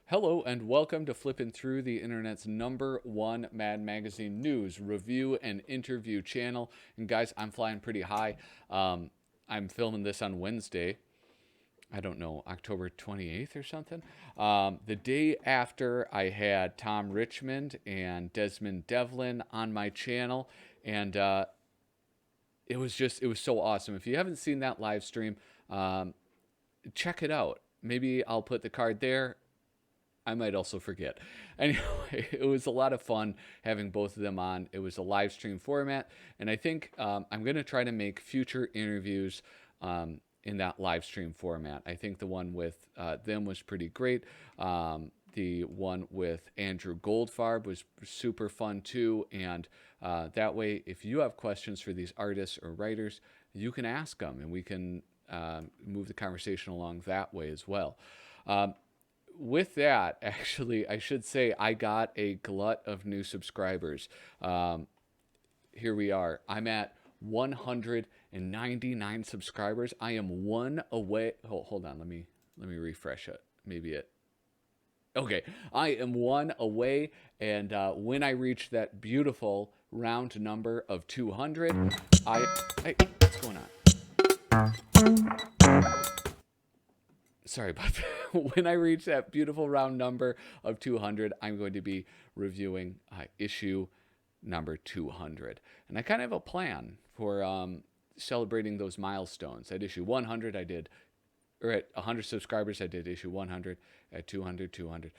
Hello and welcome to Flippin Through, the internet's #1 Mad Magazine news, review, and interview channel. And guys, I'm flying pretty high. I'm filming this on Wednesday. I don't know, October 28th or something. The day after I had Tom Richmond and Desmond Devlin on my channel. And it was so awesome. If you haven't seen that live stream, check it out. Maybe I'll put the card there. I might also forget. Anyway, it was a lot of fun having both of them on. It was a live stream format, and I think I'm going to try to make future interviews in that live stream format. I think the one with them was pretty great. The one with Andrew Goldfarb was super fun too, and that way, if you have questions for these artists or writers, you can ask them, and we can move the conversation along that way as well. With that, actually, I should say I got a glut of new subscribers. Here we are. I'm at 199 subscribers. I am one away. Hold on. Let me refresh it. Maybe it. Okay, I am one away, and when I reach that beautiful round number of 200, hey, what's going on? Sorry about that. When I reach that beautiful round number of 200, I'm going to be reviewing issue number 200. And I kind of have a plan for celebrating those milestones. At issue 100, I did, or at 100 subscribers, I did issue 100. At 200, 200.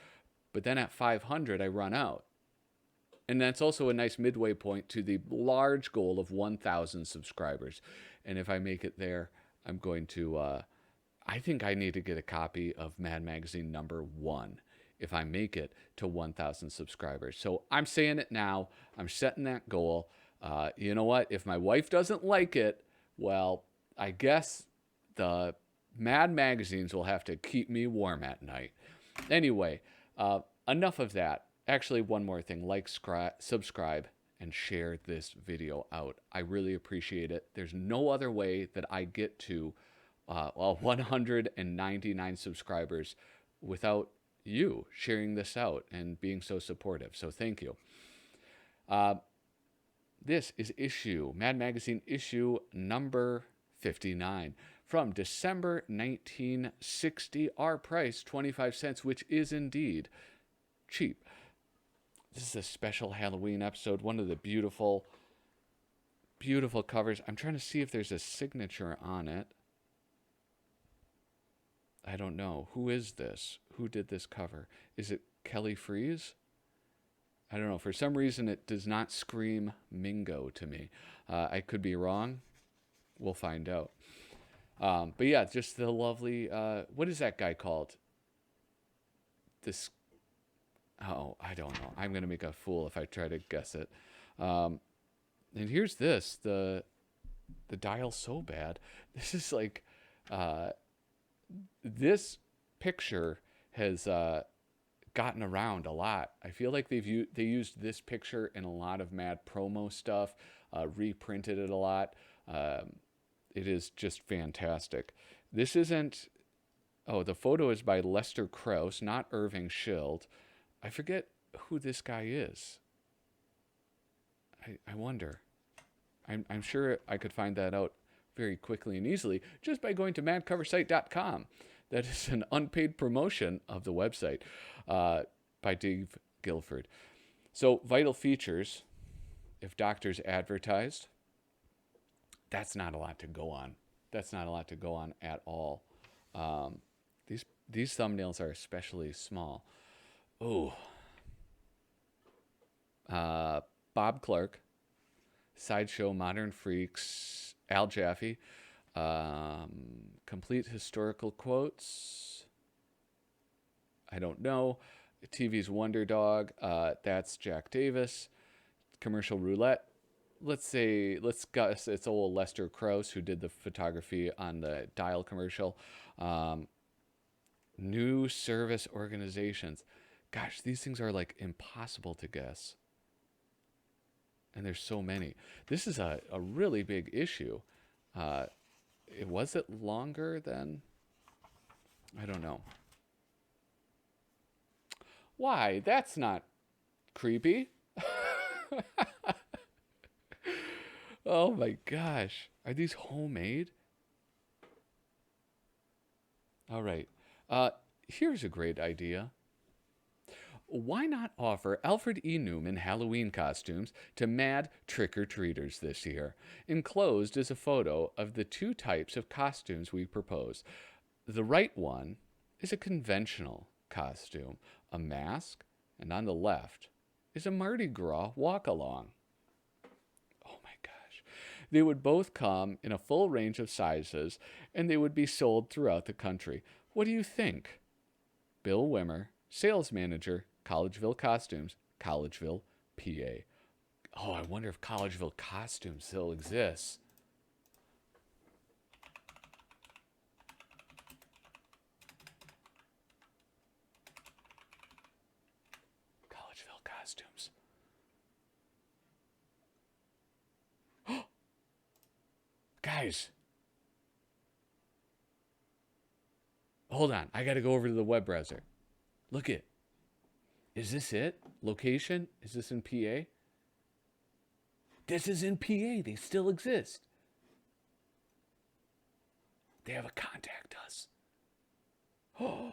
But then at 500, I run out. And that's also a nice midway point to the large goal of 1,000 subscribers. And if I make it there, I'm going to... I think I need to get a copy of Mad Magazine #1 if I make it to 1,000 subscribers. So I'm saying it now. I'm setting that goal. You know what? If my wife doesn't like it, well, I guess the Mad Magazines will have to keep me warm at night. Anyway, enough of that. Actually, one more thing. Like, subscribe, and share this video out. I really appreciate it. There's no other way that I get to 199 subscribers without you sharing this out and being so supportive. So thank you. This is Mad Magazine issue number 59 from December 1960. Our price, 25 cents, which is indeed cheap. This is a special Halloween episode. One of the beautiful, beautiful covers. I'm trying to see if there's a signature on it. I don't know. Who is this? Who did this cover? Is it Kelly Freas? I don't know. For some reason, it does not scream Mingo to me. I could be wrong. We'll find out. But yeah, just the lovely... what is that guy called? This... Oh, I don't know. I'm going to make a fool if I try to guess it. And here's this. The dial so bad. This is like... this picture has gotten around a lot. I feel like they used this picture in a lot of Mad promo stuff, reprinted it a lot. It is just fantastic. This isn't... Oh, the photo is by Lester Krauss, not Irving Schild. I forget who this guy is. I wonder. I'm sure I could find that out very quickly and easily just by going to madcoversite.com. That is an unpaid promotion of the website by Dave Guilford. So, vital features, if Doctors Advertised, that's not a lot to go on. That's not a lot to go on at all. These thumbnails are especially small. Oh. Bob Clark, Sideshow, Modern Freaks, Al Jaffe, complete historical quotes. I don't know. TV's Wonder Dog. That's Jack Davis. Commercial Roulette. Let's guess it's old Lester Krauss who did the photography on the Dial commercial. New service organizations. Gosh, these things are like impossible to guess. And there's so many. This is a really big issue. Was it longer than... I don't know. Why? That's not creepy. Oh my gosh. Are these homemade? All right. Uh, Here's a great idea. Why not offer Alfred E. Newman Halloween costumes to mad trick-or-treaters this year? Enclosed is a photo of the two types of costumes we propose. The right one is a conventional costume, a mask, and on the left is a Mardi Gras walk-along. Oh my gosh. They would both come in a full range of sizes, and they would be sold throughout the country. What do you think? Bill Wimmer, sales manager, Collegeville Costumes, Collegeville, PA. Oh, I wonder if Collegeville Costumes still exists. Collegeville Costumes. Guys, hold on. I got to go over to the web browser. Look it. Is this it? Location? Is this in PA? This is in PA. They still exist. They have a contact us. Oh.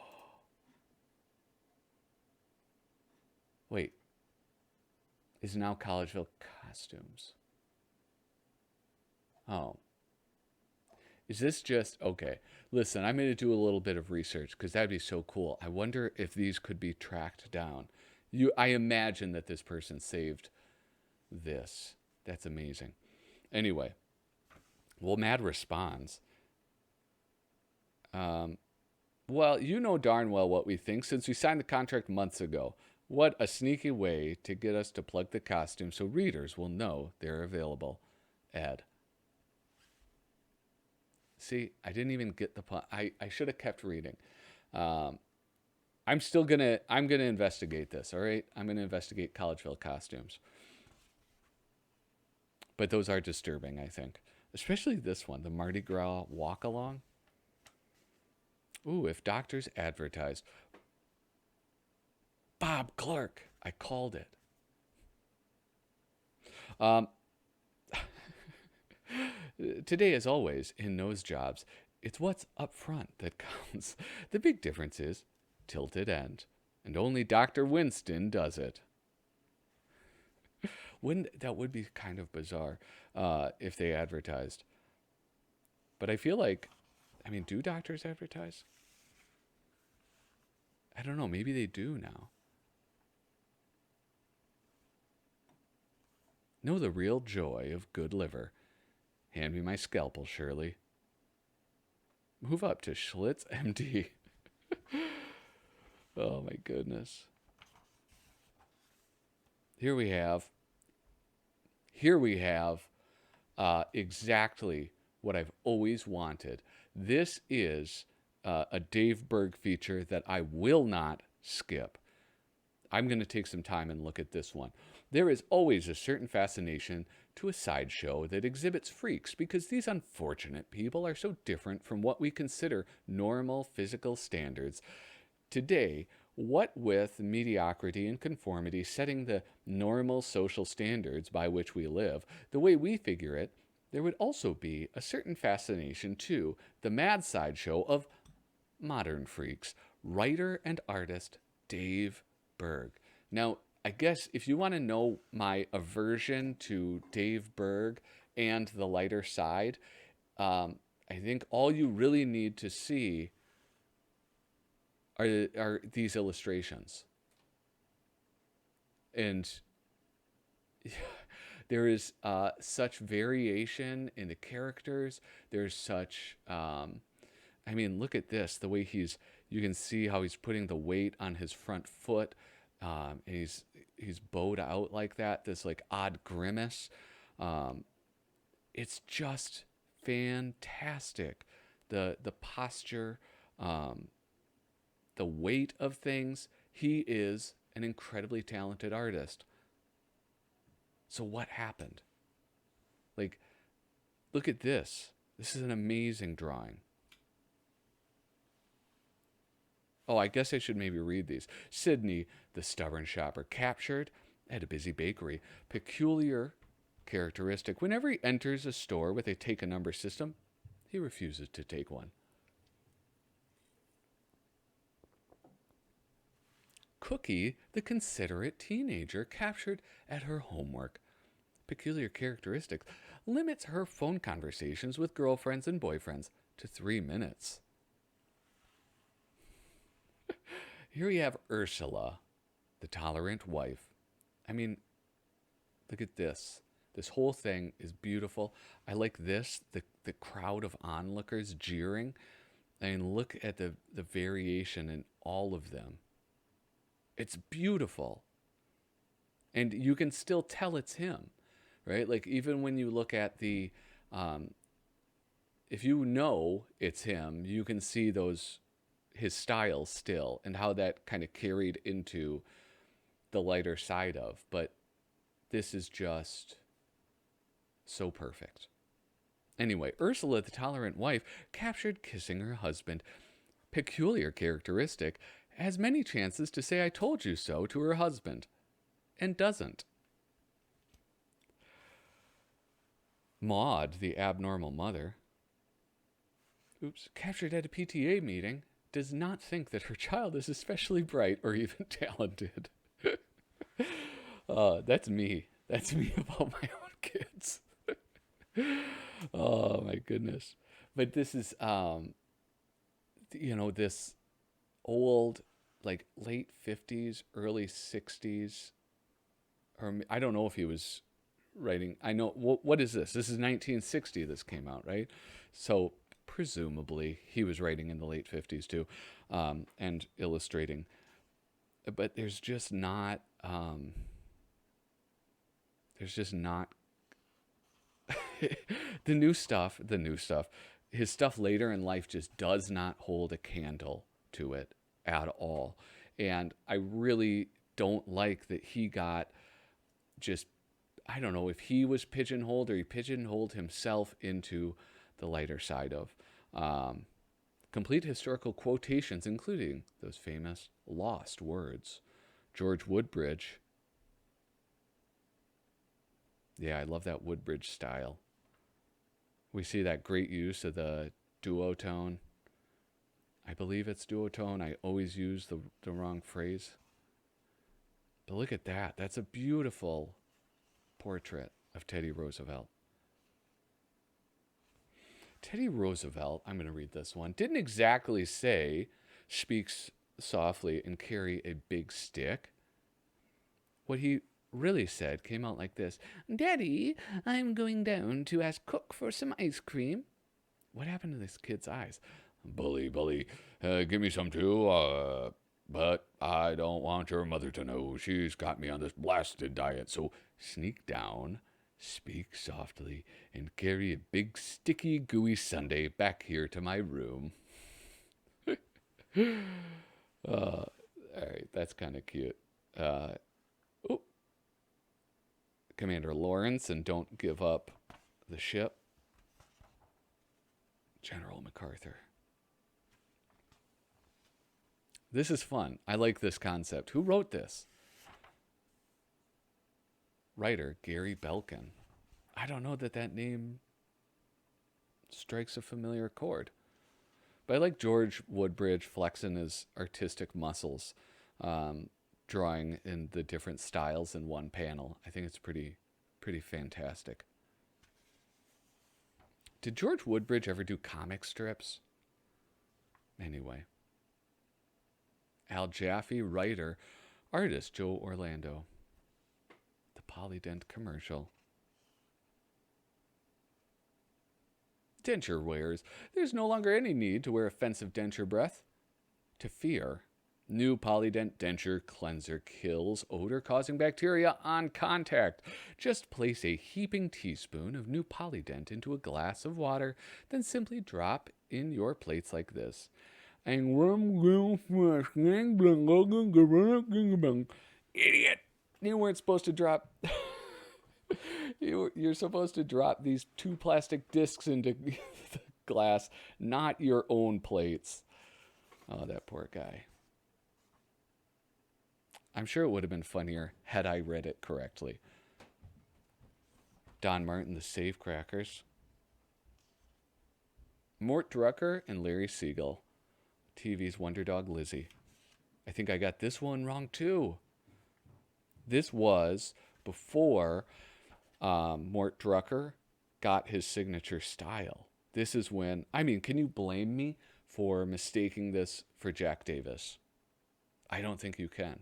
Wait. Is now Collegeville Costumes. Oh. Is this just okay? Listen, I'm going to do a little bit of research because that'd be so cool. I wonder if these could be tracked down. I imagine that this person saved this. That's amazing. Anyway, well, Mad responds. Well, you know darn well what we think since we signed the contract months ago. What a sneaky way to get us to plug the costume so readers will know they're available. Ed. See, I didn't even get the pun. I should have kept reading. I'm gonna investigate this. All right, I'm gonna investigate Collegeville Costumes. But those are disturbing, I think, especially this one, the Mardi Gras walk along. Ooh, if Doctors Advertised. Bob Clark, I called it. Um, Today, as always, in nose jobs, it's what's up front that counts. The big difference is tilted end, and only Dr. Winston does it. Wouldn't that would be kind of bizarre if they advertised? But I feel like, I mean, do doctors advertise? I don't know. Maybe they do now. Know the real joy of good liver. Hand me my scalpel, Shirley. Move up to Schlitz MD. Oh my goodness. Here we have exactly what I've always wanted. This is a Dave Berg feature that I will not skip. I'm going to take some time and look at this one. There is always a certain fascination to a sideshow that exhibits freaks because these unfortunate people are so different from what we consider normal physical standards. Today, what with mediocrity and conformity setting the normal social standards by which we live, the way we figure it, there would also be a certain fascination to the mad sideshow of modern freaks, writer and artist Dave Berg. Now, I guess if you want to know my aversion to Dave Berg and the lighter side, I think all you really need to see are these illustrations. And there is such variation in the characters. There's such, I mean, look at this. The way you can see how he's putting the weight on his front foot. And he's bowed out like that. This like odd grimace. It's just fantastic. The posture, the weight of things. He is an incredibly talented artist. So what happened? Like, look at this. This is an amazing drawing. Oh, I guess I should maybe read these. Sydney, the stubborn shopper, captured at a busy bakery. Peculiar characteristic. Whenever he enters a store with a take a number system, he refuses to take one. Cookie, the considerate teenager, captured at her homework. Peculiar characteristic. Limits her phone conversations with girlfriends and boyfriends to 3 minutes. Here we have Ursula, the tolerant wife. I mean, look at this. This whole thing is beautiful. I like this, the crowd of onlookers jeering. I mean, look at the variation in all of them. It's beautiful. And you can still tell it's him, right? Like, even when you look at if you know it's him, you can see his style still and how that kind of carried into the lighter side of. But this is just so perfect. Anyway, Ursula, the tolerant wife, captured kissing her husband. Peculiar characteristic, has many chances to say I told you so to her husband, and doesn't. Maud, the abnormal mother, captured at a PTA meeting, does not think that her child is especially bright or even talented. That's me. That's me about my own kids. Oh my goodness. But this is this old, like, late 50s, early 60s, or I don't know if he was writing. I know, what is this? This is 1960 this came out, right? So presumably he was writing in the late 50s too, and illustrating. But there's just not the new stuff. His stuff later in life just does not hold a candle to it at all. And I really don't like that he got just, I don't know if he was pigeonholed or he pigeonholed himself into the lighter side of complete historical quotations, including those famous lost words. George Woodbridge. Yeah, I love that Woodbridge style. We see that great use of the duotone. I believe it's duotone. I always use the wrong phrase. But look at that. That's a beautiful portrait of Teddy Roosevelt. Teddy Roosevelt, I'm going to read this one, didn't exactly say, speaks softly and carry a big stick. What he really said came out like this: Daddy, I'm going down to ask Cook for some ice cream. What happened to this kid's eyes? Bully, give me some too, but I don't want your mother to know. She's got me on this blasted diet, so sneak down, speak softly, and carry a big sticky gooey sundae back here to my room. All right, that's kind of cute. Commander Lawrence and don't give up the ship. General MacArthur. This is fun. I like this concept. Who wrote this? Writer Gary Belkin. I don't know that name strikes a familiar chord. But I like George Woodbridge flexing his artistic muscles, drawing in the different styles in one panel. I think it's pretty fantastic. Did George Woodbridge ever do comic strips? Anyway. Al Jaffe, writer, artist Joe Orlando. The Polydent commercial. Denture wearers. There's no longer any need to wear offensive denture breath. To fear. New Polydent denture cleanser kills odor-causing bacteria on contact. Just place a heaping teaspoon of new Polydent into a glass of water, then simply drop in your plates like this. Idiot! You weren't supposed to drop. You're supposed to drop these 2 plastic discs into the glass, not your own plates. Oh, that poor guy. I'm sure it would have been funnier had I read it correctly. Don Martin, the Safecrackers. Mort Drucker and Larry Siegel. TV's Wonder Dog Lizzie. I think I got this one wrong too. This was before Mort Drucker got his signature style. This is when, I mean, can you blame me for mistaking this for Jack Davis? I don't think you can.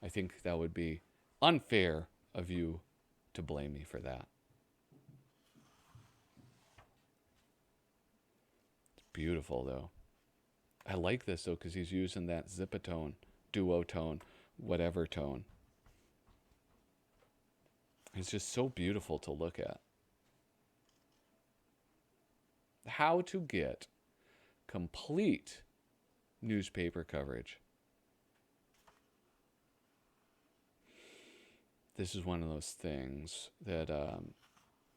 I think that would be unfair of you to blame me for that. It's beautiful, though. I like this, though, because he's using that zipatone, duotone, whatever tone. It's just so beautiful to look at. How to get complete newspaper coverage. This is one of those things that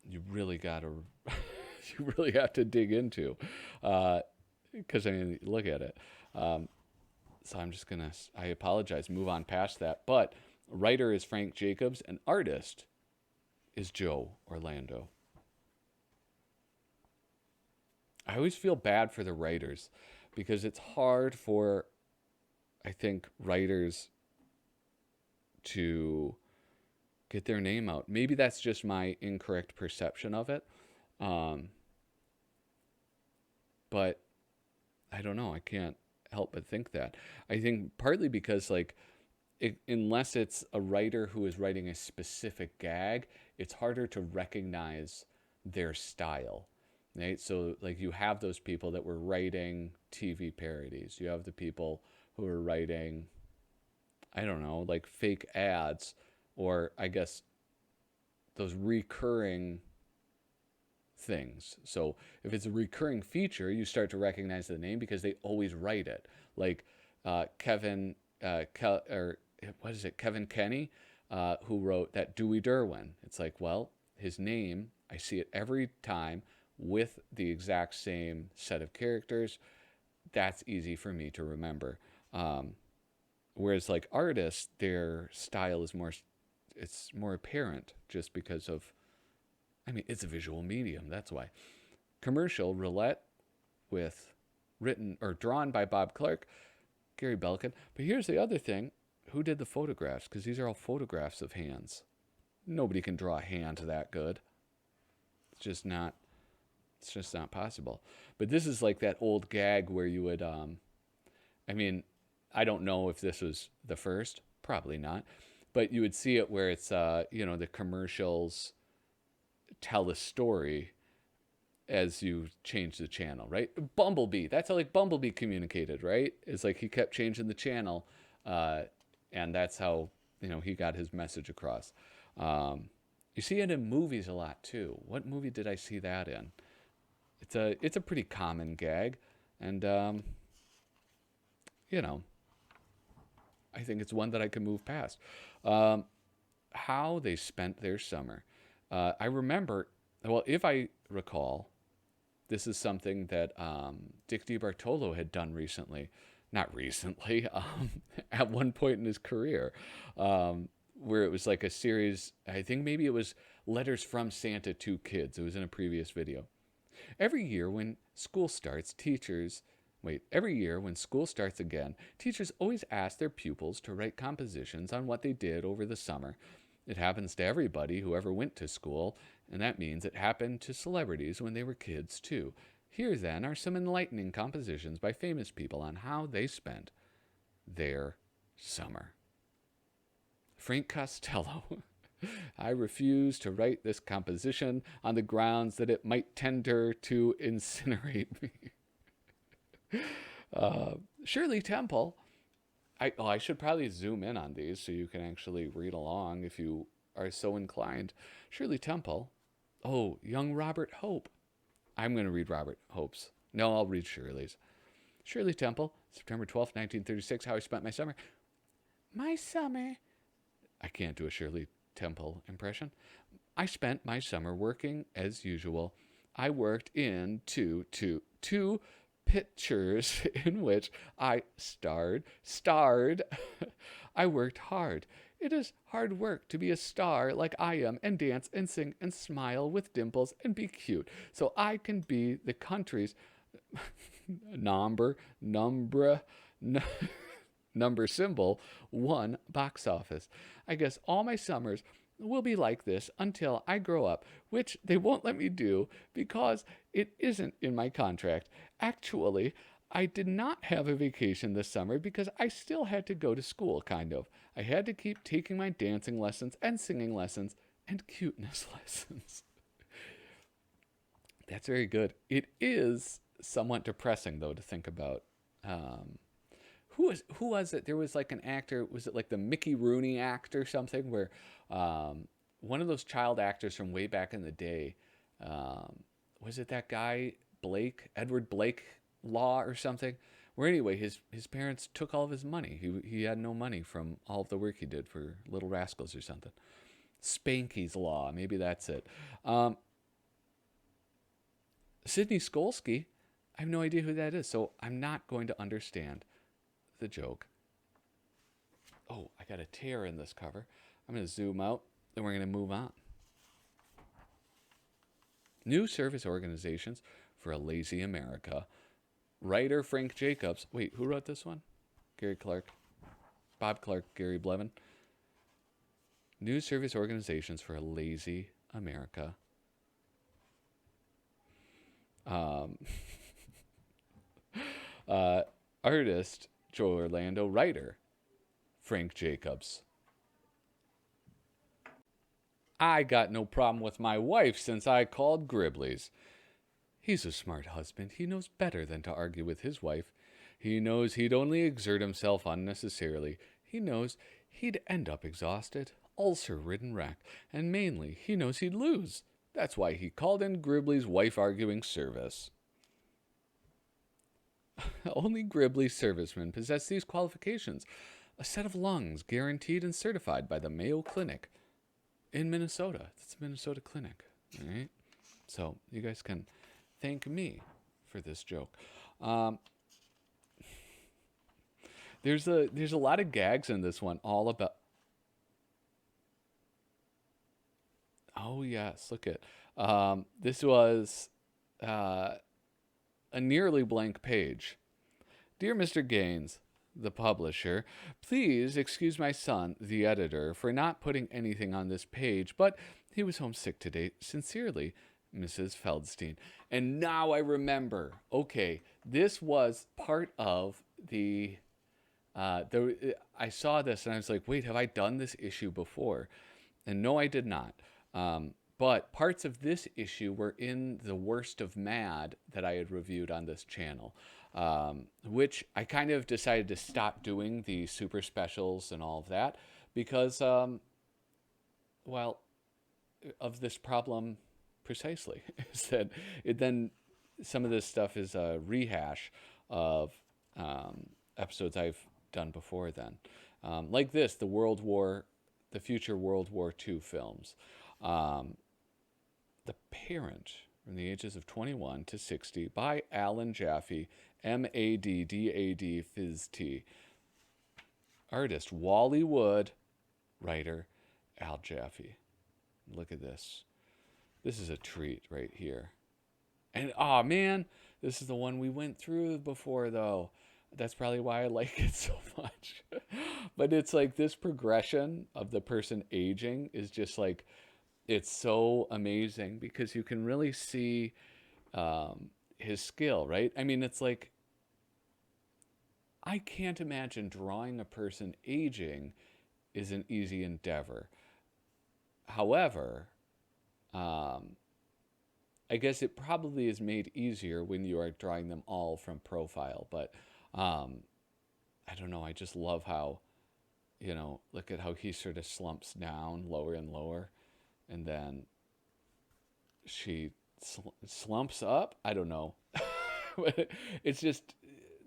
you really got to, you really have to dig into, because I mean, look at it. So I'm just gonna, I apologize, move on past that. But writer is Frank Jacobs, and artist is Joe Orlando. I always feel bad for the writers because it's hard for, I think, writers to get their name out. Maybe that's just my incorrect perception of it. But I don't know. I can't help but think that. I think partly because, like, unless it's a writer who is writing a specific gag, it's harder to recognize their style. Right? So, like, you have those people that were writing TV parodies. You have the people who are writing, I don't know, like fake ads, or I guess those recurring things. So if it's a recurring feature, you start to recognize the name because they always write it. Like Kevin Kenny, who wrote that Dewey Derwin. It's like, well, his name, I see it every time with the exact same set of characters. That's easy for me to remember. Whereas like artists, their style is it's more apparent just because of, I mean, it's a visual medium. That's why. Commercial, Roulette, with written or drawn by Bob Clark, Gary Belkin. But here's the other thing. Who did the photographs? Because these are all photographs of hands. Nobody can draw a hand that good. It's just not possible. But this is like that old gag where you would, I mean, I don't know if this was the first, probably not, but you would see it where it's, the commercials tell a story as you change the channel, right? Bumblebee, that's how like Bumblebee communicated, right? It's like he kept changing the channel, and that's how, he got his message across. You see it in movies a lot too. What movie did I see that in? It's a pretty common gag, and I think it's one that I can move past. How they spent their summer. I remember, well, if I recall, this is something that Dick DiBartolo had done recently. Not recently, at one point in his career, where it was like a series, I think maybe it was Letters from Santa to Kids. It was in a previous video. Every year when school starts again, teachers always ask their pupils to write compositions on what they did over the summer. It happens to everybody who ever went to school, and that means it happened to celebrities when they were kids, too. Here, then, are some enlightening compositions by famous people on how they spent their summer. Frank Costello. I refuse to write this composition on the grounds that it might tender to incinerate me. Shirley Temple. I should probably zoom in on these so you can actually read along if you are so inclined. Shirley Temple. Oh, young Robert Hope. I'm going to read Robert Hope's. No, I'll read Shirley's. Shirley Temple, September 12th, 1936, How I Spent My Summer. My summer. I can't do a Shirley Temple impression. I spent my summer working as usual. I worked in two pictures in which I starred. I worked hard. It is hard work to be a star like I am and dance and sing and smile with dimples and be cute so I can be the country's number, number, number symbol one box office. I guess all my summers will be like this until I grow up, which they won't let me do because it isn't in my contract. Actually, I did not have a vacation this summer because I still had to go to school, kind of. I had to keep taking my dancing lessons and singing lessons and cuteness lessons. That's very good. It is somewhat depressing, though, to think about. Who was it? There was like an actor. Was it like the Mickey Rooney act or something? Where one of those child actors from way back in the day. Was it that guy Blake, Edward Blake Law or something? Where anyway, his parents took all of his money. He had no money from all of the work he did for Little Rascals or something. Spanky's Law, maybe that's it. Sidney Skolsky, I have no idea who that is, so I'm not going to understand the joke. Oh, I got a tear in this cover. I'm going to zoom out, then we're going to move on. New service organizations for a lazy America. Writer Frank Jacobs. Wait, who wrote this one? Gary Clark. Bob Clark, Gary Blevin. New service organizations for a lazy America. Artist Joe Orlando. Writer Frank Jacobs. I got no problem with my wife since I called Gribley's. He's a smart husband. He knows better than to argue with his wife. He knows he'd only exert himself unnecessarily. He knows he'd end up exhausted, ulcer-ridden wreck, and mainly, he knows he'd lose. That's why he called in Gribley's wife-arguing service. Only Gribley servicemen possess these qualifications. A set of lungs guaranteed and certified by the Mayo Clinic in Minnesota. That's a Minnesota clinic. All right? So you guys can thank me for this joke. There's a lot of gags in this one, all about. Oh yes, look at this was a nearly blank page. Dear Mr. Gaines, the publisher, please excuse my son, the editor, for not putting anything on this page, but he was homesick today. Sincerely, Mrs. Feldstein. And now I remember. Okay, this was part of the. I saw this and I was like, wait, have I done this issue before? And no, I did not. But parts of this issue were in the Worst of Mad that I had reviewed on this channel, which I kind of decided to stop doing the super specials and all of that because, well, of this problem precisely. Is that it then some of this stuff is a rehash of episodes I've done before then. Like this, the future World War II films. The Parent, from the ages of 21 to 60, by Alan Jaffe, M-A-D-D-A-D, Phys-T. Artist, Wally Wood. Writer, Al Jaffe. Look at this. This is a treat right here. And, oh man, this is the one we went through before, though. That's probably why I like it so much. But it's like this progression of the person aging is just like, it's so amazing because you can really see his skill, right? I mean, it's like, I can't imagine drawing a person aging is an easy endeavor. However, I guess it probably is made easier when you are drawing them all from profile. But I don't know. I just love how, look at how he sort of slumps down lower and lower. And then she slumps up. I don't know. It's just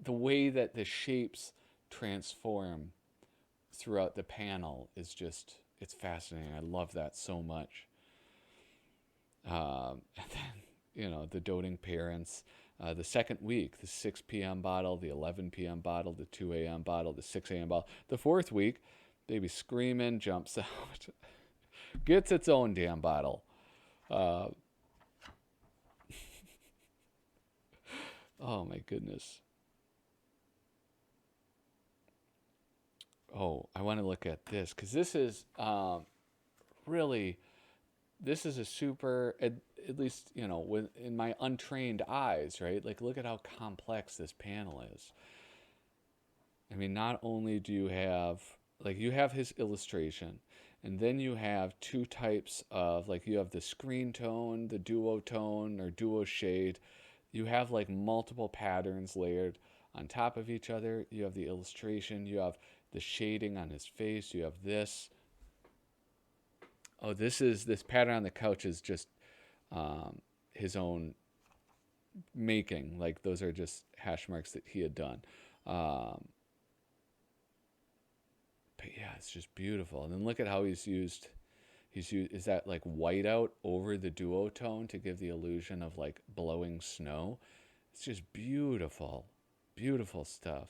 the way that the shapes transform throughout the panel is just, it's fascinating. I love that so much. And then, the doting parents. The second week, the 6 p.m. bottle, the 11 p.m. bottle, the 2 a.m. bottle, the 6 a.m. bottle. The fourth week, baby screaming, jumps out, gets its own damn bottle. Oh my goodness. Oh, I want to look at this because this is really, this is a super, at least, in my untrained eyes, right? Like, look at how complex this panel is. I mean, not only do you have, like, you have his illustration, and then you have two types of, like, you have the screen tone, the duotone or duo shade. You have, like, multiple patterns layered on top of each other. You have the illustration. You have the shading on his face. You have this. Oh, this pattern on the couch is just his own making. Like, those are just hash marks that he had done. But yeah, it's just beautiful. And then look at how he's used, is that like whiteout over the duotone to give the illusion of like blowing snow. It's just beautiful, beautiful stuff.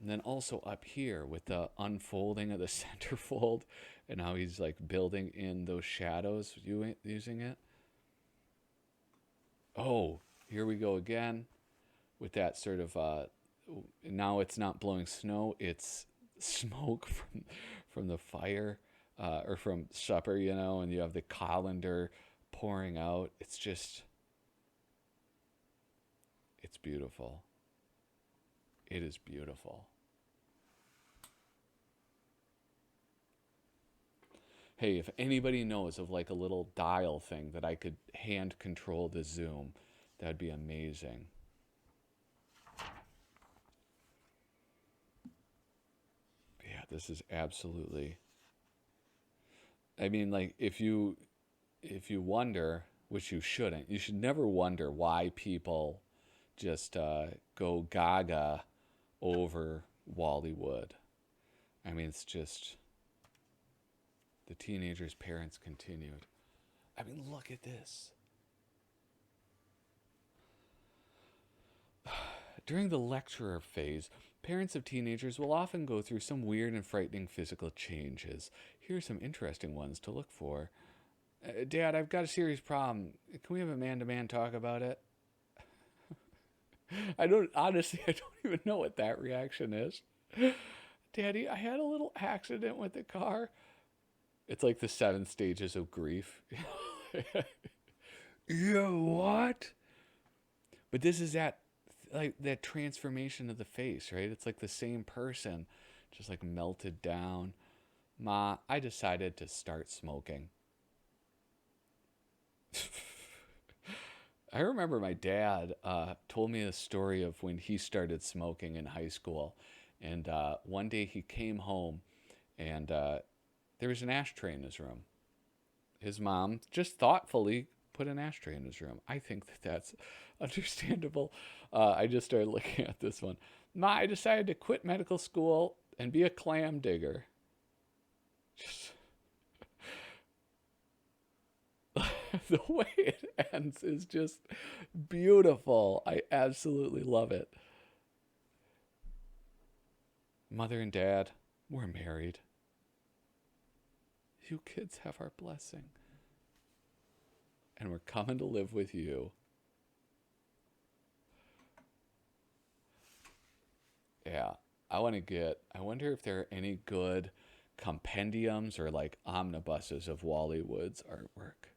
And then also up here with the unfolding of the centerfold and how he's like building in those shadows using it. Oh, here we go again with that sort of, now it's not blowing snow, it's smoke from the fire, or from supper, and you have the colander pouring out. It's just, it's beautiful. It is beautiful. Hey, if anybody knows of like a little dial thing that I could hand control the zoom, that'd be amazing. Yeah, this is absolutely, I mean, like, if you wonder, which you shouldn't, you should never wonder why people just go gaga over Wally Wood. I mean, it's just, the teenager's parents continued. I mean, look at this. During the lecturer phase, parents of teenagers will often go through some weird and frightening physical changes. Here are some interesting ones to look for. Dad, I've got a serious problem. Can we have a man-to-man talk about it? I don't even know what that reaction is. Daddy, I had a little accident with the car. It's like the 7 stages of grief. Yeah, what? But this is that, like, that transformation of the face, right? It's like the same person, just like melted down. Ma, I decided to start smoking. I remember my dad told me a story of when he started smoking in high school. And one day he came home and there was an ashtray in his room. His mom just thoughtfully put an ashtray in his room. I think that that's understandable. I just started looking at this one. Ma, I decided to quit medical school and be a clam digger. Just the way it ends is just beautiful. I absolutely love it. Mother and dad, we're married. You kids have our blessing. And we're coming to live with you. Yeah, I wonder if there are any good compendiums or like omnibuses of Wally Wood's artwork.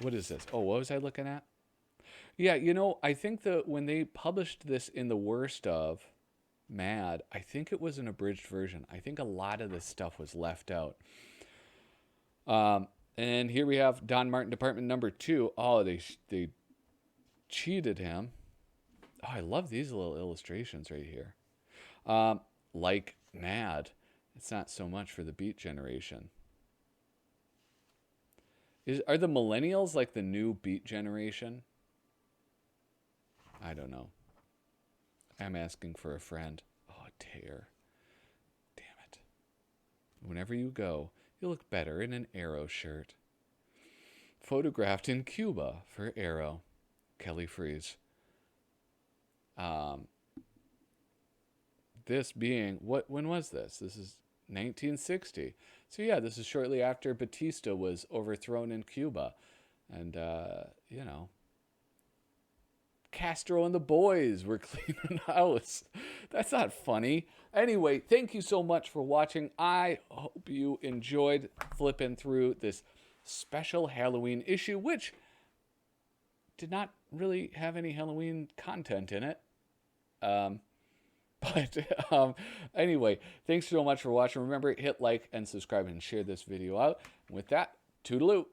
What is this? Oh, what was I looking at? Yeah, I think that when they published this in the worst of MAD, I think it was an abridged version. I think a lot of this stuff was left out. And here we have Don Martin Department number 2. Oh, they cheated him. Oh, I love these little illustrations right here. Like MAD, it's not so much for the Beat generation. Are the millennials like the new Beat generation? I don't know. I'm asking for a friend. Oh, tear. Damn Whenever you go, you'll look better in an Arrow shirt. Photographed in Cuba for Arrow. Kelly Freeze. This being, when was this? This is 1960. So yeah, this is shortly after Batista was overthrown in Cuba. And, you know, Castro and the boys were cleaning house. That's not funny. Anyway, thank you so much for watching. I hope you enjoyed flipping through this special Halloween issue, which did not really have any Halloween content in it. Anyway, thanks so much for watching. Remember, hit like and subscribe and share this video out. And with that, toodaloo.